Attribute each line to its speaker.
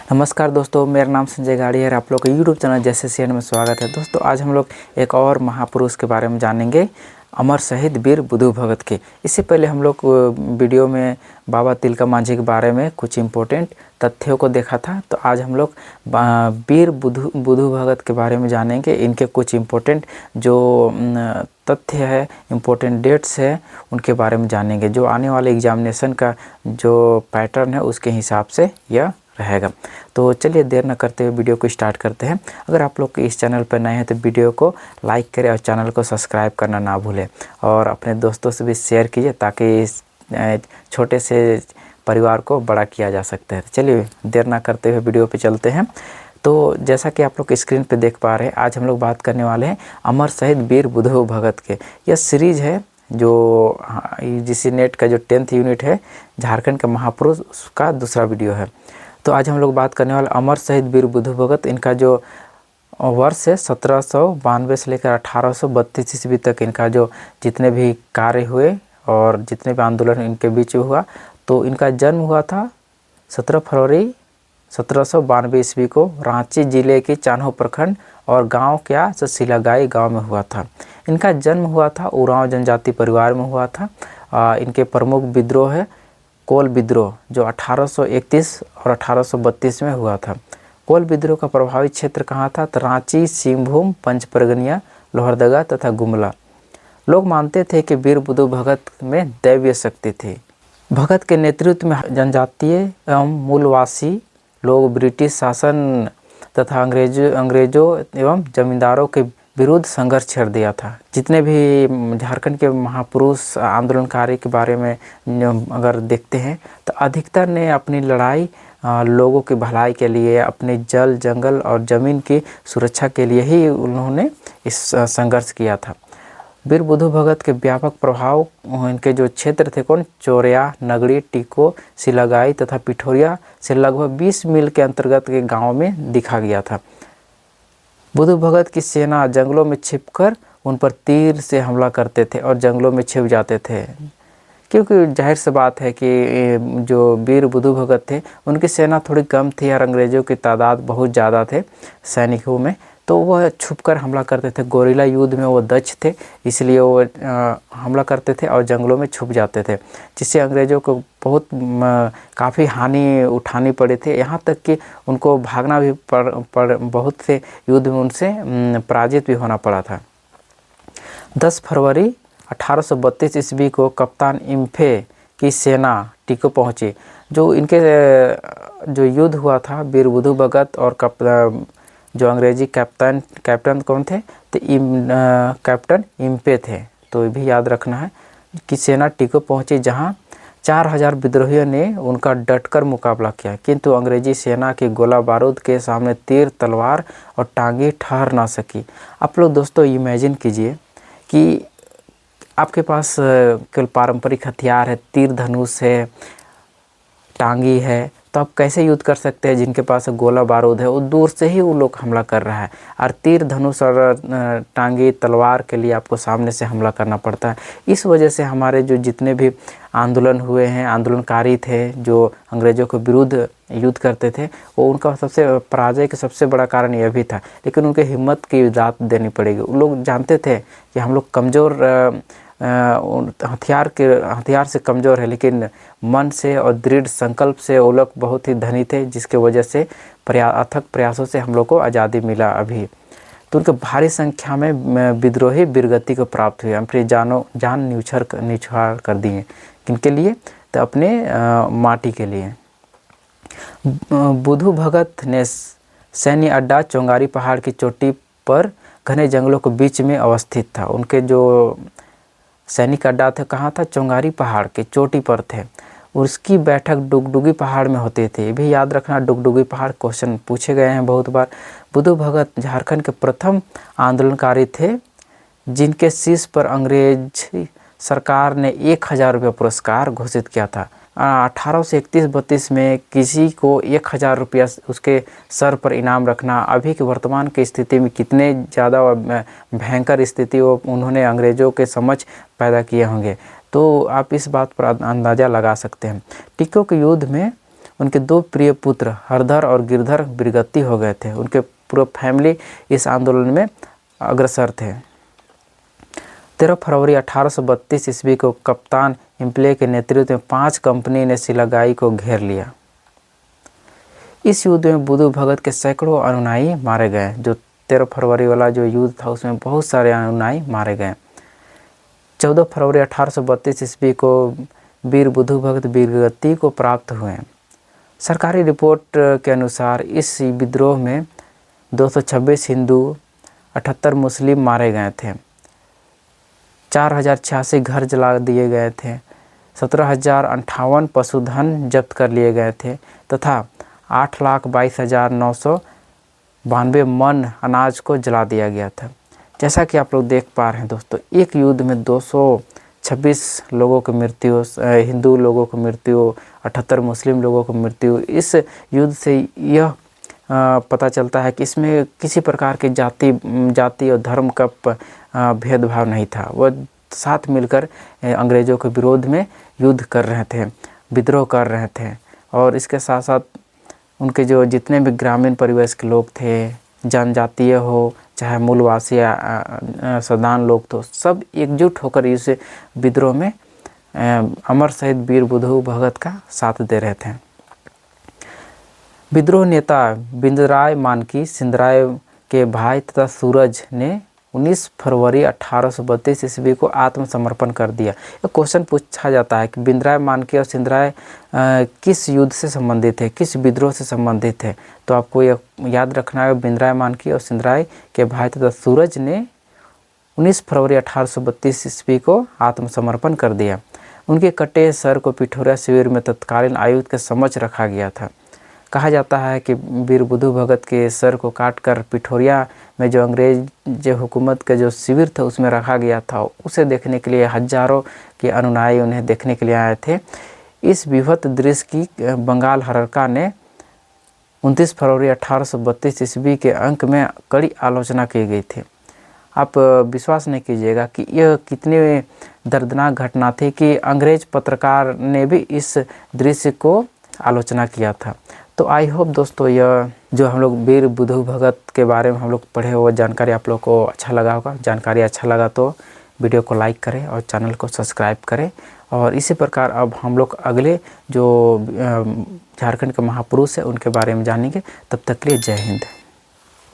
Speaker 1: नमस्कार दोस्तों, मेरा नाम संजय गाड़ी है और आप लोग का यूट्यूब चैनल जैसे सीएन में स्वागत है। दोस्तों आज हम लोग एक और महापुरुष के बारे में जानेंगे, अमर शहीद वीर बुधु भगत के। इससे पहले हम लोग वीडियो में बाबा तिलका मांझी के बारे में कुछ इम्पोर्टेंट तथ्यों को देखा था। तो आज हम लोग वीर बुधु भगत के बारे में जानेंगे। इनके कुछ इम्पोर्टेंट जो तथ्य है, इम्पोर्टेंट डेट्स है, उनके बारे में जानेंगे, जो आने वाले एग्जामिनेशन का जो पैटर्न है उसके हिसाब से यह रहेगा। तो चलिए देर न करते हुए वीडियो को स्टार्ट करते हैं। अगर आप लोग इस चैनल पर नए हैं तो वीडियो को लाइक करें और चैनल को सब्सक्राइब करना ना भूलें और अपने दोस्तों से भी शेयर कीजिए ताकि इस छोटे से परिवार को बड़ा किया जा सकता है। चलिए देर ना करते हुए वीडियो पे चलते हैं। तो जैसा कि आप लोग स्क्रीन पे देख पा रहे हैं, आज हम लोग बात करने वाले हैं अमर शहीद वीर बुधु भगत के। यह सीरीज है जो जिस नेट का जो 10th यूनिट है झारखंड के महापुरुष, उसका दूसरा वीडियो है। तो आज हम लोग बात करने वाले अमर शहीद वीर बुधु भगत। इनका जो वर्ष है 1792 से लेकर 1832 ईस्वी तक इनका जो जितने भी कार्य हुए और जितने भी आंदोलन इनके बीच हुआ। तो इनका जन्म हुआ था 17 फरवरी 1792 ईस्वी को रांची जिले के चान्हो प्रखंड और गांव क्या सिलागाई गांव में हुआ था। इनका जन्म हुआ था उरांव जनजाति परिवार में हुआ था। इनके प्रमुख विद्रोह है कोल विद्रोह जो 1831 और 1832 में हुआ था। कोल विद्रोह का प्रभावित क्षेत्र कहाँ था? तो रांची, सिंहभूम, पंचपरगनिया, लोहरदगा तथा गुमला। लोग मानते थे कि वीर बुधु भगत में दैवीय शक्ति थी। भगत के नेतृत्व में जनजातीय एवं मूलवासी लोग ब्रिटिश शासन तथा अंग्रेजों एवं जमींदारों के विरुद्ध संघर्ष छेड़ दिया था। जितने भी झारखंड के महापुरुष आंदोलनकारी के बारे में अगर देखते हैं तो अधिकतर ने अपनी लड़ाई लोगों की भलाई के लिए, अपने जल जंगल और ज़मीन की सुरक्षा के लिए ही उन्होंने इस संघर्ष किया था। वीर बुधु भगत के व्यापक प्रभाव इनके जो क्षेत्र थे चोरिया, नगड़ी, टीको, सिलागाई तथा पिठोरिया से लगभग 20 मील के अंतर्गत के गाँव में दिखा गया था। बुधु भगत की सेना जंगलों में छिपकर उन पर तीर से हमला करते थे और जंगलों में छिप जाते थे, क्योंकि जाहिर सी बात है कि जो वीर बुधु भगत थे उनकी सेना थोड़ी कम थी और अंग्रेज़ों की तादाद बहुत ज़्यादा थे सैनिकों में। तो वह छुपकर हमला करते थे। गोरिल्ला युद्ध में वो दक्ष थे, इसलिए वो हमला करते थे और जंगलों में छुप जाते थे, जिससे अंग्रेज़ों को बहुत काफ़ी हानि उठानी पड़ी थी। यहाँ तक कि उनको भागना भी बहुत से युद्ध में उनसे पराजित भी होना पड़ा था। 10 फरवरी 1832 ईस्वी को कप्तान इम्फे की सेना टीको पहुँची। जो इनके जो युद्ध हुआ था वीर बुधु भगत और जो अंग्रेजी कैप्टन कौन थे? तो कैप्टन इम्पे थे। तो ये भी याद रखना है कि सेना टीको पहुंची, जहां 4000 विद्रोहियों ने उनका डटकर मुकाबला किया, किंतु अंग्रेजी सेना के गोला बारूद के सामने तीर, तलवार और टांगी ठहर ना सकी। आप लोग दोस्तों इमेजिन कीजिए कि आपके पास केवल पारंपरिक हथियार है, तीर धनुष है, टांगी है, तो आप कैसे युद्ध कर सकते हैं? जिनके पास गोला बारूद है वो दूर से ही वो लोग हमला कर रहा है, और तीर धनुष और टांगी तलवार के लिए आपको सामने से हमला करना पड़ता है। इस वजह से हमारे जो जितने भी आंदोलन हुए हैं, आंदोलनकारी थे जो अंग्रेज़ों के विरुद्ध युद्ध करते थे, वो उनका सबसे पराजय का सबसे बड़ा कारण यह भी था। लेकिन उनके हिम्मत की दात देनी पड़ेगी। वो लोग जानते थे कि हम लोग कमज़ोर हथियार से कमज़ोर है, लेकिन मन से और दृढ़ संकल्प से वो लोग बहुत ही धनी थे, जिसके वजह से अथक प्रयासों से हम लोग को आज़ादी मिला अभी। तो उनके भारी संख्या में विद्रोही वीरगति को प्राप्त हुए, अपनी जान न्यौछावर कर दिए। किनके लिए? तो अपने माटी के लिए। बुधु भगत ने सैन्य अड्डा चौंगारी पहाड़ की चोटी पर घने जंगलों के बीच में अवस्थित था। उनके जो सैनिक अड्डा थे कहाँ था? चौंगारी पहाड़ के चोटी पर थे। उसकी बैठक डुगडुगी पहाड़ में होती थी। ये भी याद रखना, डुगडुगी पहाड़ क्वेश्चन पूछे गए हैं बहुत बार। बुधु भगत झारखंड के प्रथम आंदोलनकारी थे जिनके शीश पर अंग्रेज सरकार ने 1000 रुपये पुरस्कार घोषित किया था। 1831-32 में किसी को 1000 रुपया उसके सर पर इनाम रखना अभी के वर्तमान की स्थिति में कितने ज़्यादा भयंकर स्थिति वो उन्होंने अंग्रेज़ों के समक्ष पैदा किए होंगे। तो आप इस बात पर अंदाज़ा लगा सकते हैं। टीकों के युद्ध में उनके 2 प्रिय पुत्र हरधर और गिरधर वीरगति हो गए थे। उनके पूरा फैमिली इस आंदोलन में अग्रसर थे। 13 फरवरी 1832 ईस्वी को कप्तान इम्पले के नेतृत्व में 5 कंपनी ने सिलागाई को घेर लिया। इस युद्ध में बुद्धू भगत के सैकड़ों अनुयायी मारे गए। जो 13 फरवरी वाला जो युद्ध था उसमें बहुत सारे अनुयायी मारे गए। 14 फरवरी 1832 ईस्वी को वीर बुद्धू भगत वीरगति को प्राप्त हुए। सरकारी रिपोर्ट के अनुसार इस विद्रोह में 226 हिंदू, 78 मुस्लिम मारे गए थे। 4086 घर जला दिए गए थे। 17,058 पशुधन जब्त कर लिए गए थे तथा 8,22,992 मन अनाज को जला दिया गया था। जैसा कि आप लोग देख पा रहे हैं दोस्तों, एक युद्ध में 226 लोगों की मृत्यु, हिंदू लोगों की मृत्यु, 78 मुस्लिम लोगों की मृत्यु। इस युद्ध से यह पता चलता है कि इसमें किसी प्रकार की जाति और धर्म का भेदभाव नहीं था। वह साथ मिलकर अंग्रेज़ों के विरोध में युद्ध कर रहे थे, विद्रोह कर रहे थे। और इसके साथ साथ उनके जो जितने भी ग्रामीण परिवेश के लोग थे, जनजातीय हो चाहे मूलवासी साधारण लोग, तो सब एकजुट होकर इस विद्रोह में अमर शहीद वीर बुद्धू भगत का साथ दे रहे थे। विद्रोह नेता बिंदराय मानकी सिंधराय के भाई तथा सूरज ने 19 फरवरी 1832 ईस्वी को आत्मसमर्पण कर दिया। एक क्वेश्चन पूछा जाता है कि बिंदराय मानकी और सिंधराय किस युद्ध से संबंधित है, किस विद्रोह से संबंधित है। तो आपको यह याद रखना है, बिंदराय मानकी और सिंधराय के भाई तथा सूरज ने 19 फरवरी 1832 ईस्वी को आत्मसमर्पण कर दिया। उनके कटे सर को पिठोरिया शिविर में तत्कालीन आयुध के समक्ष रखा गया था। कहा जाता है कि वीर बुद्धू भगत के सर को काटकर पिठोरिया में जो अंग्रेज हुकूमत का जो शिविर था उसमें रखा गया था। उसे देखने के लिए हजारों के अनुयायी उन्हें देखने के लिए आए थे। इस विभत्स दृश्य की बंगाल हरका ने 29 फरवरी 1832 ईस्वी के अंक में कड़ी आलोचना की गई थी। आप विश्वास नहीं कीजिएगा कि यह कितनी दर्दनाक घटना थी कि अंग्रेज पत्रकार ने भी इस दृश्य को आलोचना किया था। तो आई होप दोस्तों, यह जो हम लोग वीर बुद्धू भगत के बारे में हम लोग पढ़े हुए जानकारी आप लोग को अच्छा लगा होगा। जानकारी अच्छा लगा तो वीडियो को लाइक करें और चैनल को सब्सक्राइब करें। और इसी प्रकार अब हम लोग अगले जो झारखंड के महापुरुष है उनके बारे में जानेंगे। तब तक के लिए जय हिंद।